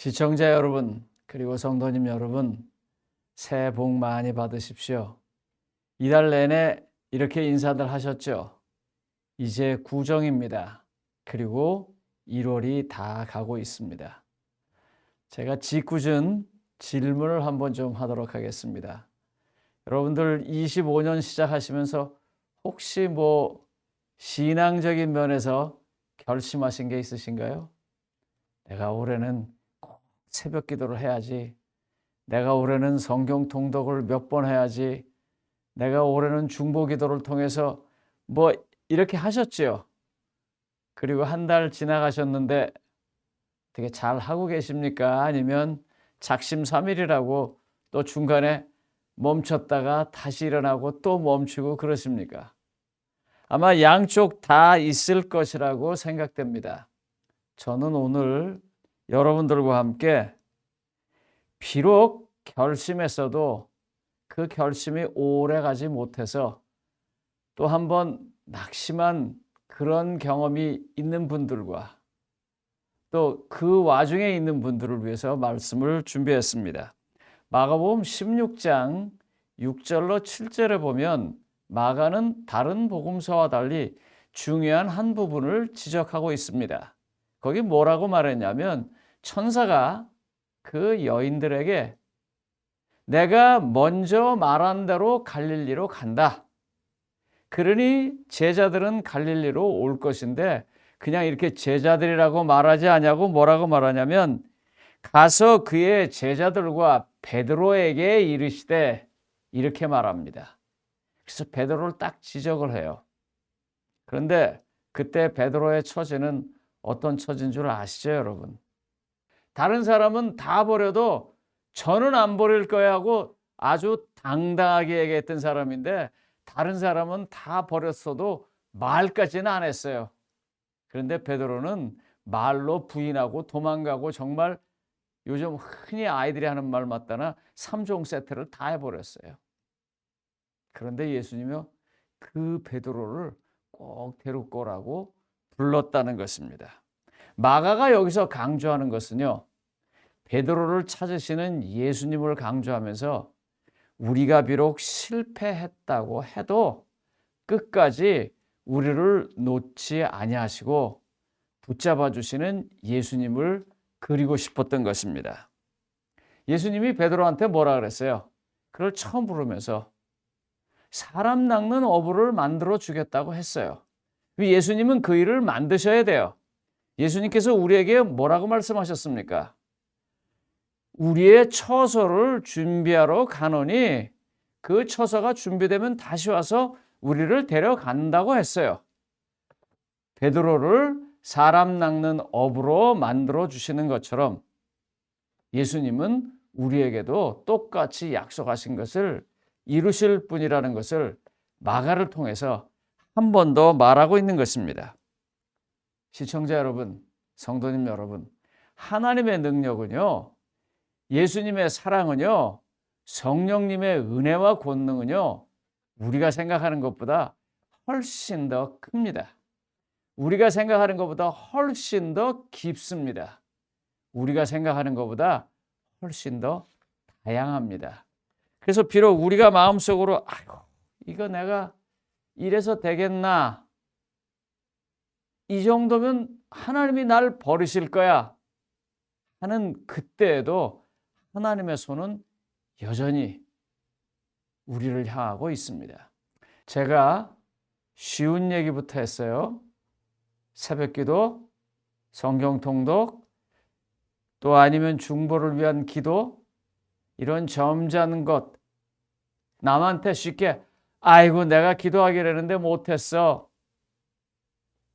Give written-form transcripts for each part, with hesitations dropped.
시청자 여러분, 그리고 성도님 여러분, 새해 복 많이 받으십시오. 이달 내내 이렇게 인사들 하셨죠? 이제 구정입니다. 그리고 1월이 다 가고 있습니다. 제가 짓궂은 질문을 한번 좀 하도록 하겠습니다. 여러분들 25년 시작하시면서 혹시 신앙적인 면에서 결심하신 게 있으신가요? 내가 올해는 꼭 새벽 기도를 해야지. 내가 올해는 성경 통독을 몇 번 해야지. 내가 올해는 중보 기도를 통해서 이렇게 하셨지요. 그리고 한 달 지나가셨는데 되게 잘 하고 계십니까? 아니면 작심삼일이라고 또 중간에 멈췄다가 다시 일어나고 또 멈추고 그러십니까? 아마 양쪽 다 있을 것이라고 생각됩니다. 저는 오늘 여러분들과 함께 비록 결심했어도 그 결심이 오래 가지 못해서 또 한번 낙심한 그런 경험이 있는 분들과 또 그 와중에 있는 분들을 위해서 말씀을 준비했습니다. 마가복음 16장 6절로 7절에 보면 마가는 다른 복음서와 달리 중요한 한 부분을 지적하고 있습니다. 거기 뭐라고 말했냐면 천사가 그 여인들에게 내가 먼저 말한 대로 갈릴리로 간다. 그러니 제자들은 갈릴리로 올 것인데 그냥 이렇게 제자들이라고 말하지 않냐고 뭐라고 말하냐면 가서 그의 제자들과 베드로에게 이르시되 이렇게 말합니다. 그래서 베드로를 딱 지적을 해요. 그런데 그때 베드로의 처지는 어떤 처지인 줄 아시죠, 여러분? 다른 사람은 다 버려도 저는 안 버릴 거야 하고 아주 당당하게 얘기했던 사람인데 다른 사람은 다 버렸어도 말까지는 안 했어요. 그런데 베드로는 말로 부인하고 도망가고 정말 요즘 흔히 아이들이 하는 말 맞다나 3종 세트를 다 해버렸어요. 그런데 예수님이 그 베드로를 꼭 데리고 오라고 불렀다는 것입니다. 마가가 여기서 강조하는 것은요, 베드로를 찾으시는 예수님을 강조하면서 우리가 비록 실패했다고 해도 끝까지 우리를 놓지 아니하시고 붙잡아 주시는 예수님을 그리고 싶었던 것입니다. 예수님이 베드로한테 뭐라 그랬어요? 그걸 처음 부르면서 사람 낚는 어부를 만들어 주겠다고 했어요. 예수님은 그 일을 만드셔야 돼요. 예수님께서 우리에게 뭐라고 말씀하셨습니까? 우리의 처소를 준비하러 가노니 그 처소가 준비되면 다시 와서 우리를 데려간다고 했어요. 베드로를 사람 낚는 어부로 만들어 주시는 것처럼 예수님은 우리에게도 똑같이 약속하신 것을 이루실 분이라는 것을 마가를 통해서 한 번 더 말하고 있는 것입니다. 시청자 여러분, 성도님 여러분, 하나님의 능력은요, 예수님의 사랑은요, 성령님의 은혜와 권능은요, 우리가 생각하는 것보다 훨씬 더 큽니다. 우리가 생각하는 것보다 훨씬 더 깊습니다. 우리가 생각하는 것보다 훨씬 더 다양합니다. 그래서 비록 우리가 마음속으로 아이고, 이거 내가 이래서 되겠나? 이 정도면 하나님이 날 버리실 거야 하는 그때에도 하나님의 손은 여전히 우리를 향하고 있습니다. 제가 쉬운 얘기부터 했어요. 새벽기도, 성경 통독, 또 아니면 중보를 위한 기도, 이런 점잖은 것, 남한테 쉽게 아이고 내가 기도하기로 했는데 못했어.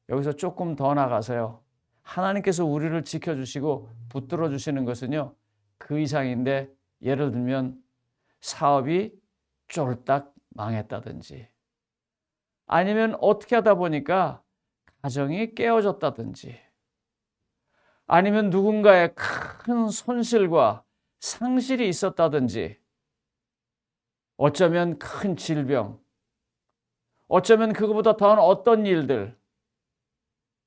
여기서 조금 더 나가서요. 하나님께서 우리를 지켜주시고 붙들어 주시는 것은요, 그 이상인데 예를 들면 사업이 쫄딱 망했다든지 아니면 어떻게 하다 보니까 가정이 깨어졌다든지 아니면 누군가의 큰 손실과 상실이 있었다든지 어쩌면 큰 질병, 어쩌면 그거보다 더한 어떤 일들,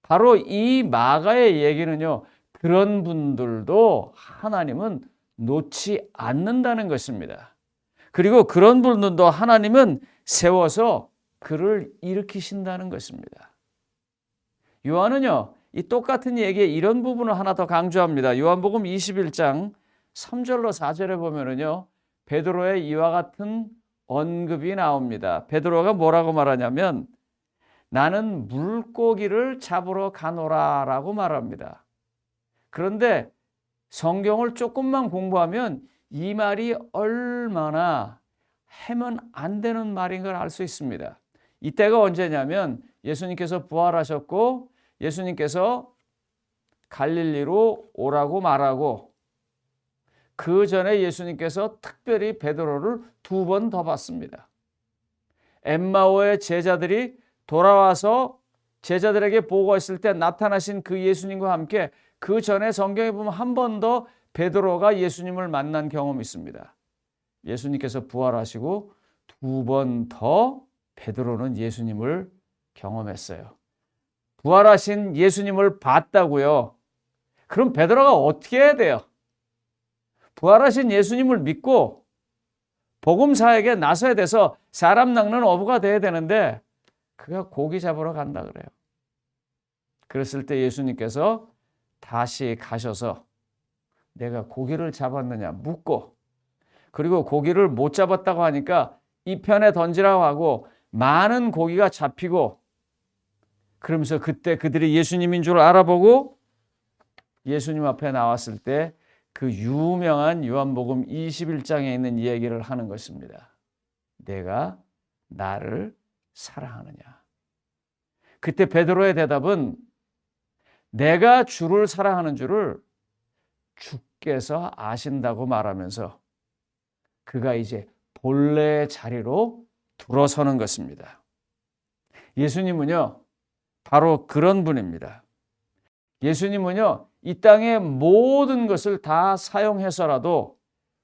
바로 이 마가의 얘기는요, 그런 분들도 하나님은 놓지 않는다는 것입니다. 그리고 그런 분들도 하나님은 세워서 그를 일으키신다는 것입니다. 요한은요, 이 똑같은 얘기에 이런 부분을 하나 더 강조합니다. 요한복음 21장 3절로 4절에 보면은요, 베드로의 이와 같은 언급이 나옵니다. 베드로가 뭐라고 말하냐면 나는 물고기를 잡으러 가노라라고 말합니다. 그런데 성경을 조금만 공부하면 이 말이 얼마나 하면 안 되는 말인 걸 알 수 있습니다. 이때가 언제냐면 예수님께서 부활하셨고 예수님께서 갈릴리로 오라고 말하고 그 전에 예수님께서 특별히 베드로를 2번 더 봤습니다. 엠마오의 제자들이 돌아와서 제자들에게 보고했을 때 나타나신 그 예수님과 함께 그 전에 성경에 보면 한 번 더 베드로가 예수님을 만난 경험이 있습니다. 예수님께서 부활하시고 2번 더 베드로는 예수님을 경험했어요. 부활하신 예수님을 봤다고요. 그럼 베드로가 어떻게 해야 돼요? 부활하신 예수님을 믿고 복음 사역에 나서야 돼서 사람 낚는 어부가 돼야 되는데 그가 고기 잡으러 간다 그래요. 그랬을 때 예수님께서 다시 가셔서 내가 고기를 잡았느냐 묻고 그리고 고기를 못 잡았다고 하니까 이 편에 던지라고 하고 많은 고기가 잡히고 그러면서 그때 그들이 예수님인 줄 알아보고 예수님 앞에 나왔을 때 그 유명한 요한복음 21장에 있는 이야기를 하는 것입니다. 내가 나를 사랑하느냐. 그때 베드로의 대답은 내가 주를 사랑하는 줄을 주께서 아신다고 말하면서 그가 이제 본래의 자리로 들어서는 것입니다. 예수님은요, 바로 그런 분입니다. 예수님은요, 이 땅의 모든 것을 다 사용해서라도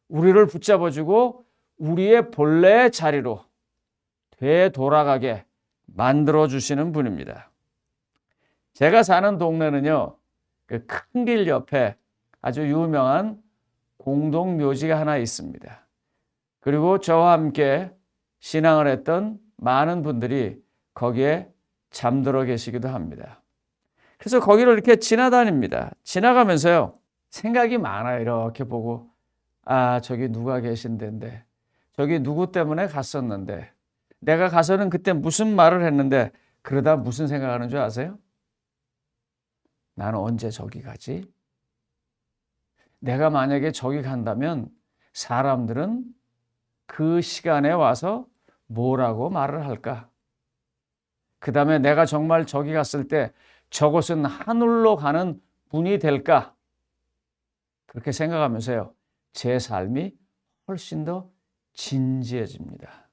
우리를 붙잡아주고 우리의 본래의 자리로 되돌아가게 만들어주시는 분입니다. 제가 사는 동네는요, 그 큰 길 옆에 아주 유명한 공동묘지가 하나 있습니다. 그리고 저와 함께 신앙을 했던 많은 분들이 거기에 잠들어 계시기도 합니다. 그래서 거기를 이렇게 지나다닙니다. 지나가면서요, 생각이 많아요. 이렇게 보고, 아, 저기 누가 계신 데인데, 저기 누구 때문에 갔었는데, 내가 가서는 그때 무슨 말을 했는데, 그러다 무슨 생각하는 줄 아세요? 나는 언제 저기 가지? 내가 만약에 저기 간다면 사람들은 그 시간에 와서 뭐라고 말을 할까? 그 다음에 내가 정말 저기 갔을 때 저곳은 하늘로 가는 분이 될까? 그렇게 생각하면서요, 제 삶이 훨씬 더 진지해집니다.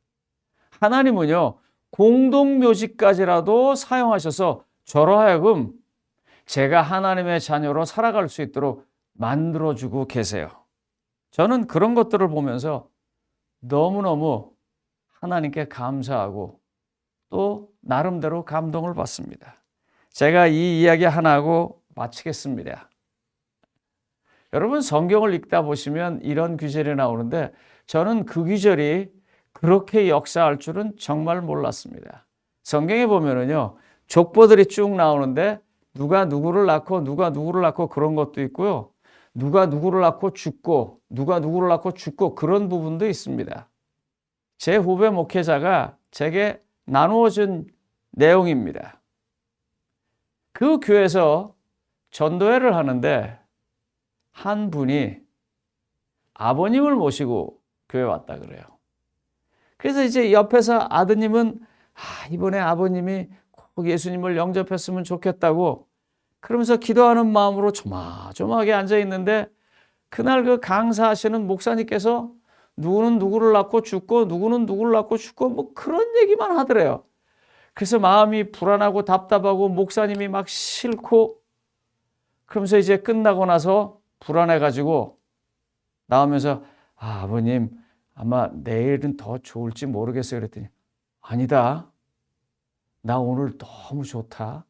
하나님은요, 공동묘지까지라도 사용하셔서 저로 하여금 제가 하나님의 자녀로 살아갈 수 있도록 만들어주고 계세요. 저는 그런 것들을 보면서 너무너무 하나님께 감사하고 또 나름대로 감동을 받습니다. 제가 이 이야기 하나 하고 마치겠습니다. 여러분 성경을 읽다 보시면 이런 구절이 나오는데 저는 그 구절이 그렇게 역사할 줄은 정말 몰랐습니다. 성경에 보면은요, 족보들이 쭉 나오는데 누가 누구를 낳고 누가 누구를 낳고 그런 것도 있고요. 누가 누구를 낳고 죽고 누가 누구를 낳고 죽고 그런 부분도 있습니다. 제 후배 목회자가 제게 나누어준 내용입니다. 그 교회에서 전도회를 하는데 한 분이 아버님을 모시고 교회 왔다 그래요. 그래서 이제 옆에서 아드님은 이번에 아버님이 꼭 예수님을 영접했으면 좋겠다고 그러면서 기도하는 마음으로 조마조마하게 앉아 있는데 그날 그 강사하시는 목사님께서 누구는 누구를 낳고 죽고 누구는 누구를 낳고 죽고 뭐 그런 얘기만 하더래요. 그래서 마음이 불안하고 답답하고 목사님이 막 싫고 그러면서 이제 끝나고 나서 불안해가지고 나오면서 아버님 아마 내일은 더 좋을지 모르겠어요 그랬더니 아니다. 나 오늘 너무 좋다.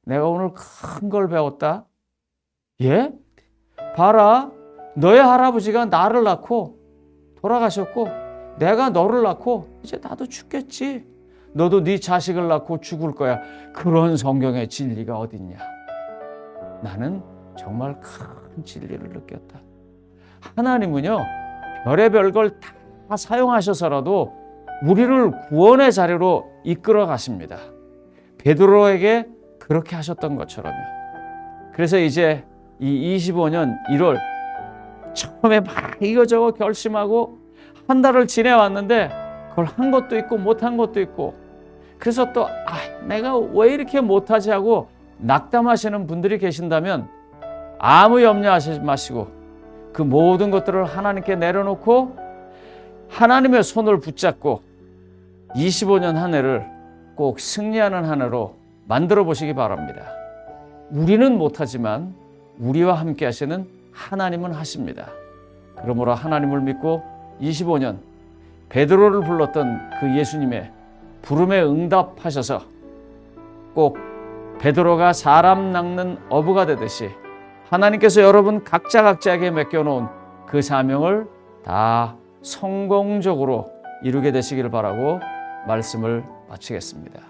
내가 오늘 큰 걸 배웠다. 예? 봐라, 너의 할아버지가 나를 낳고 돌아가셨고 내가 너를 낳고 이제 나도 죽겠지. 너도 네 자식을 낳고 죽을 거야. 그런 성경의 진리가 어딨냐. 나는 정말 큰 진리를 느꼈다. 하나님은요, 별의별 걸 다 사용하셔서라도 우리를 구원의 자리로 이끌어 가십니다. 베드로에게 그렇게 하셨던 것처럼요. 그래서 이제 이 25년 1월 처음에 막 이거저거 결심하고 한 달을 지내왔는데 그걸 한 것도 있고 못한 것도 있고, 그래서 또 내가 왜 이렇게 못하지 하고 낙담하시는 분들이 계신다면 아무 염려하지 마시고 그 모든 것들을 하나님께 내려놓고 하나님의 손을 붙잡고 25년 한 해를 꼭 승리하는 한 해로 만들어 보시기 바랍니다. 우리는 못하지만 우리와 함께 하시는 하나님은 하십니다. 그러므로 하나님을 믿고 25년 베드로를 불렀던 그 예수님의 부름에 응답하셔서 꼭 베드로가 사람 낚는 어부가 되듯이 하나님께서 여러분 각자에게 맡겨놓은 그 사명을 다 성공적으로 이루게 되시기를 바라고 말씀을 마치겠습니다.